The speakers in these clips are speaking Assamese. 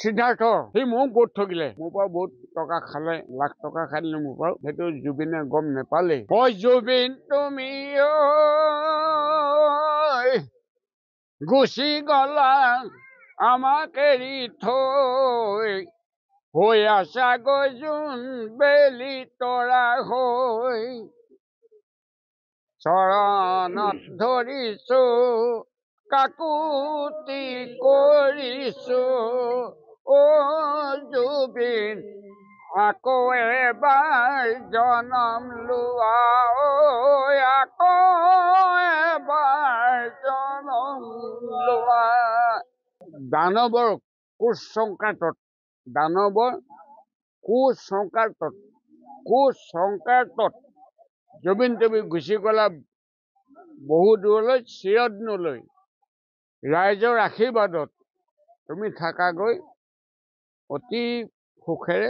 সিদ্ধাৰ্থ সি মোক বহুত ঠগিলে, মোৰ পৰা বহুত টকা খালে, লাখ টকা খাই দিলে মোৰ পৰা। সেইটো জুবিনে গম নেপালেই। ঐ জুবিন তুমি গুচি গলা আমাক এৰি থৈ, হৈ আছাগৈ জোন বেলি তৰা হৈ, চৰণত ধৰিছো কাকুতি কৰিছো, অ জুবিন আকৌ এবাৰ জনম লোৱা, আকৌ এবাৰ জনম লোৱা। দানৱৰ কুসংস্কাৰত, দানৱৰ কুসংস্কাৰত জুবিন তুমি গুচি গলা বহু দূৰলৈ, চিৰদিনলৈ। ৰাইজৰ আশীৰ্বাদত তুমি থাকাগৈ অতি সুখেৰে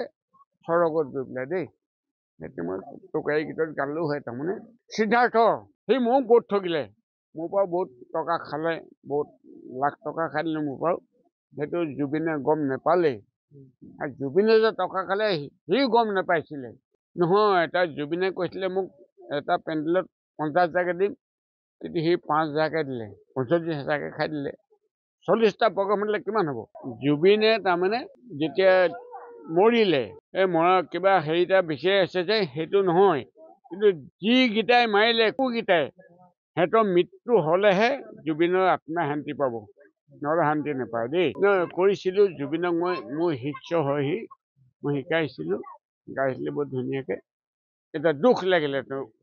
স্বৰ্গত গৈ পেলাই দেই। সেইটো মই টোকাৰী গীতত গালো হয়। তাৰমানে সিদ্ধাৰ্থ সি মোক বহুত ঠগিলে, মোৰ পৰা বহুত টকা খালে, বহুত লাখ টকা খাই দিলে মোৰ পৰা। সেইটো জুবিনে গম নেপালেই। আৰু জুবিনে যে টকা খালে সি গম নেপাইছিলে নহয়। এটা জুবিনে কৈছিলে মোক এটা পেণ্ডেলত 50,000কে দিম, কিন্তু সি 5,000কে দিলে, 45,000কে খাই দিলে। 40টা প্ৰগ্ৰাম দিলে কিমান হ'ব? জুবিনে তাৰমানে যেতিয়া মৰিলে, এই মৰা কিবা হেৰিটা বিচাৰি আছে যে সেইটো নহয়, কিন্তু যিকেইটাই মাৰিলে কুকেইটাই সিহঁতৰ মৃত্যু হলেহে জুবিনৰ আত্মা শান্তি পাব, নহ'লে শান্তি নাপায় দেই। কৰিছিলো জুবিনক মই, মোৰ শিষ্য হয় সি, মই শিকাইছিলো, গাইছিলো বহুত ধুনীয়াকে। এতিয়া দুখ লাগিলে,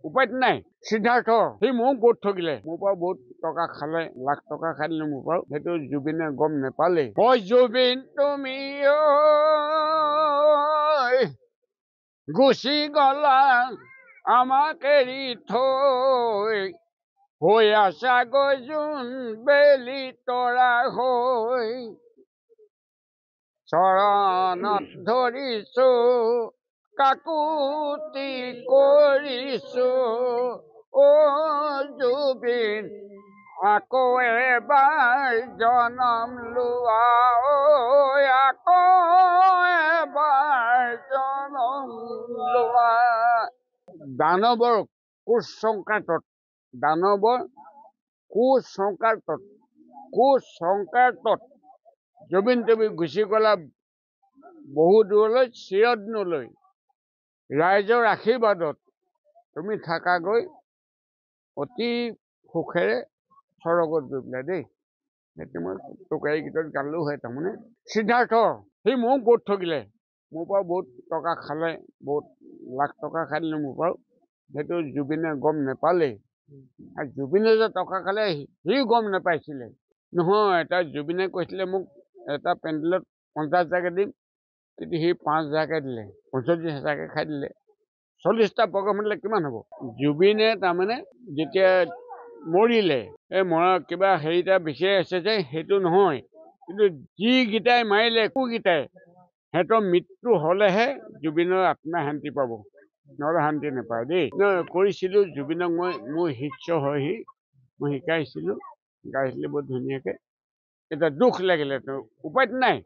উপায়তো নাই। সিদ্ধাৰ্থ সি মোক বহুত ঠগিলে, মোৰ পৰা বহুত টকা খালে, লাখ টকা খাই দিলে মোৰ পৰা। সেইটো জুবিনে গম নেপালেই। ঐ জুবিন তুমি গুচি গলা আমাক এৰি থৈ, হৈ আছাগৈ জোন বেলি তৰা হৈ, চৰণত ধৰিছো কাকুতি কৰিছো, অ জুবিন আকৌ এবাৰ জনম লোৱা, আকৌ এবাৰ জনম লোৱা। দানৱৰ কুসংস্কাৰত জুবিন তুমি গুচি গলা বহু দূৰলৈ, চিৰদিনলৈ। ৰাইজৰ আশীৰ্বাদত তুমি থাকাগৈ অতি সুখেৰে স্বৰ্গত গৈ পেলাই দেই। সেইটো মই টোকাৰী গীতত গালো হয়। তাৰমানে সিদ্ধাৰ্থ সি মোক বহুত ঠগিলে, মোৰ পৰা বহুত টকা খালে, বহুত লাখ টকা খাই দিলে মোৰ পৰা। সেইটো জুবিনে গম নেপালেই। আৰু জুবিনে যে টকা খালে সি গম নেপাইছিলে নহয়। এটা জুবিনে কৈছিলে মোক এটা পেণ্ডেলত 50,000কে দিম, কিন্তু সি 5,000কে দিলে, 45,000কে খাই দিলে। 40টা প্ৰগ্ৰাম দিলে কিমান হ'ব? জুবিনে তাৰমানে যেতিয়া মৰিলে, এই মৰা কিবা হেৰিটা বিচাৰি আছে যে সেইটো নহয়, কিন্তু যিকেইটাই মাৰিলে কুকেইটাই সিহঁতৰ মৃত্যু হলেহে জুবিনৰ আত্মা শান্তি পাব, নহ'লে শান্তি নাপায় দেই। কৰিছিলো জুবিনক মই, মোৰ শিষ্য হয় সি, মই শিকাইছিলো, গাইছিলো বহুত ধুনীয়াকে। এতিয়া দুখ লাগিলে, উপায়তো নাই।